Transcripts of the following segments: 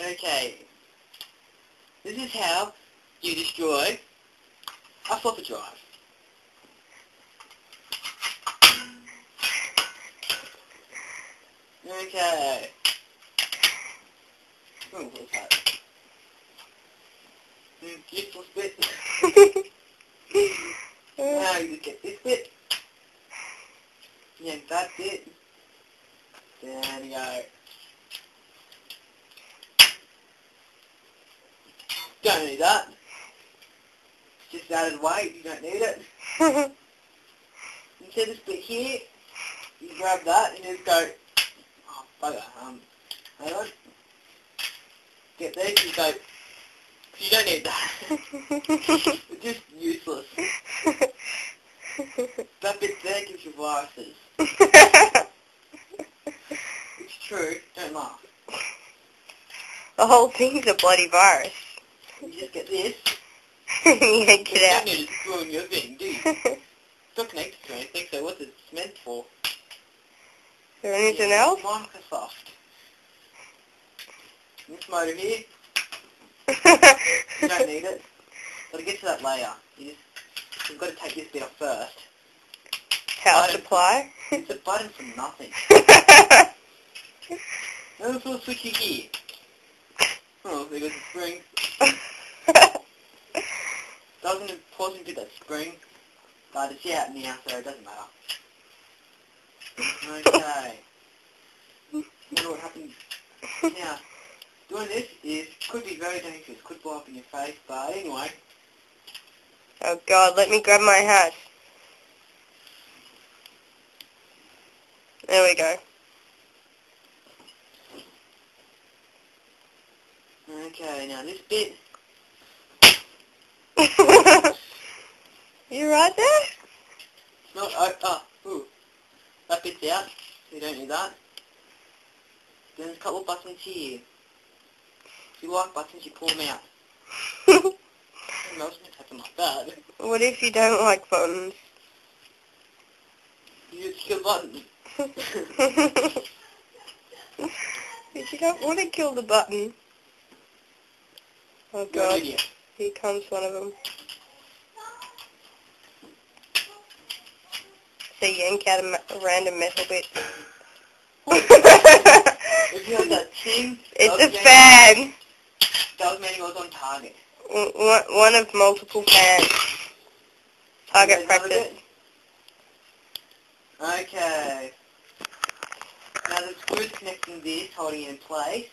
Okay. This is how you destroy a floppy drive. Okay. Oh, what's that? Useful bit. Now you get this bit. Yeah, that's it. There you go. Don't need that. Just added weight, you don't need it. Instead of this bit here, you grab that and just go, oh bugger, hang on. Get there, you go, you don't need that. It's just useless. That bit there gives you viruses. It's true, don't laugh. The whole thing's a bloody virus. You just get this. You yank it out. You don't need to screw in your thing, do you? It's not connected to anything, so what's it meant for? Is there anything else? Microsoft. This motor here, you don't need it. Got to get to that layer. You've got to take this bit off first. Power supply? It's a button for nothing. Now this little switchy here. Oh, there goes the spring. Doesn't important to that spring, but it's out now, so it doesn't matter. Okay. Wonder what happened. Now, doing this could be very dangerous. Could blow up in your face, but anyway. Oh God, let me grab my hat. There we go. Okay, now this bit. You right there? It's not, ooh. That bit's out, so you don't need that. Then there's a couple of buttons here. If you like buttons, you pull them out. Most of them like that. What if you don't like buttons? You just kill the button. If you don't want to kill the button. Oh God, here comes one of them. So yank out a random metal bit. If you have that thing, it's a fan. That was meaning it was on target. One of multiple fans. Target practice. Okay. Now the screw is connecting this, holding it in place.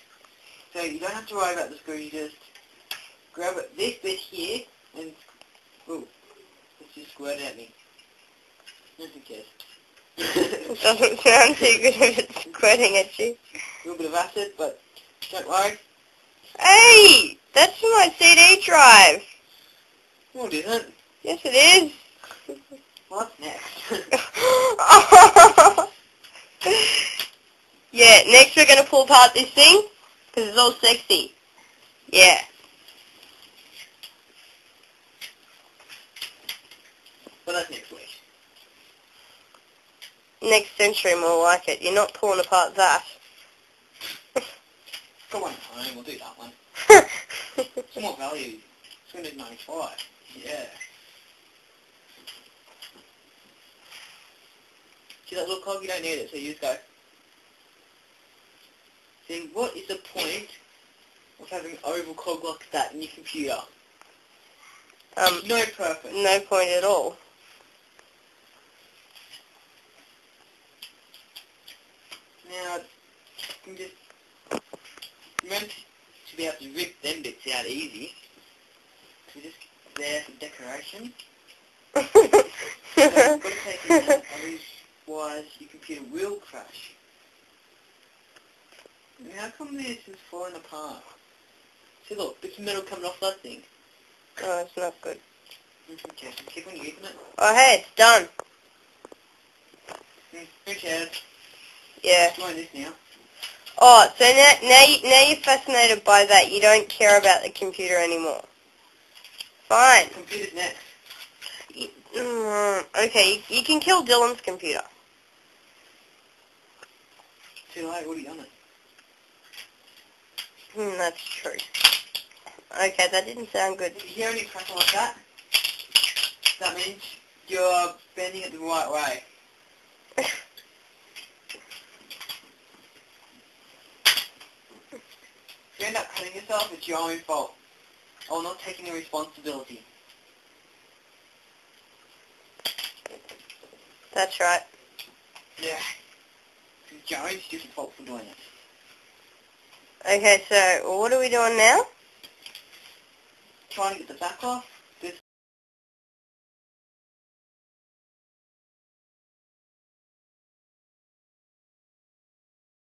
So you don't have to worry about the screw, you just grab this bit here and, ooh, it's just squirted at me. Nothing cares. It doesn't sound too good if it's squirting at you. A little bit of acid, but don't worry. Hey! That's my CD drive. No, it isn't. Yes, it is. What's next? Yeah, next we're going to pull apart this thing, because it's all sexy. Yeah. Well, that's next week. Next century more like it. You're not pulling apart that. Got one at home, we'll do that one. It's more value. It's going to be 95. Yeah. See that little cog? You don't need it, so you just go. Then what is the point of having an oval cog like that in your computer? No purpose. No point at all. Now, you can just remember to be able to rip them bits out easy. So just there for decoration. You've got to take it out, otherwise your computer will crash. And how come this is falling apart? See look, bits of metal coming off that thing. Oh, it's not good. Okay, so keep on using it. Oh, hey, it's done. Who cares? Yeah. Join this now. Oh, so now you're fascinated by that. You don't care about the computer anymore. Fine. Computer's next. Okay, you can kill Dylan's computer. Too late, already done it. That's true. Okay, that didn't sound good. If you hear any crackle like that, that means you're bending it the right way. If you end up cutting yourself, it's your own fault. I'm not taking the responsibility. That's right. Yeah. It's your own stupid fault for doing it. Okay, so what are we doing now? Trying to get the back off.